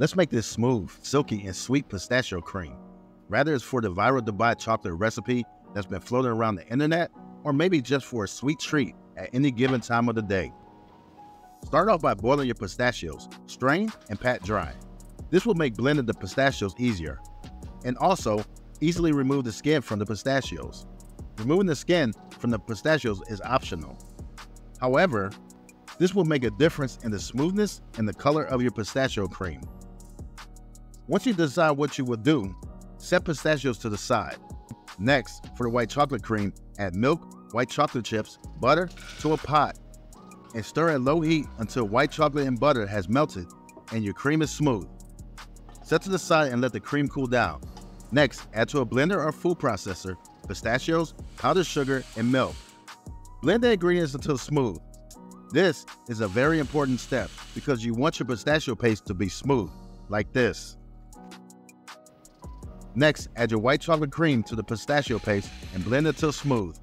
Let's make this smooth, silky, and sweet pistachio cream. Whether it's for the viral Dubai chocolate recipe that's been floating around the internet, or maybe just for a sweet treat at any given time of the day. Start off by boiling your pistachios, strain and pat dry. This will make blending the pistachios easier, and also easily remove the skin from the pistachios. Removing the skin from the pistachios is optional. However, this will make a difference in the smoothness and the color of your pistachio cream. Once you decide what you will do, set pistachios to the side. Next, for the white chocolate cream, add milk, white chocolate chips, butter to a pot, and stir at low heat until white chocolate and butter has melted and your cream is smooth. Set to the side and let the cream cool down. Next, add to a blender or food processor pistachios, powdered sugar, and milk. Blend the ingredients until smooth. This is a very important step because you want your pistachio paste to be smooth, like this. Next, add your white chocolate cream to the pistachio paste and blend until smooth.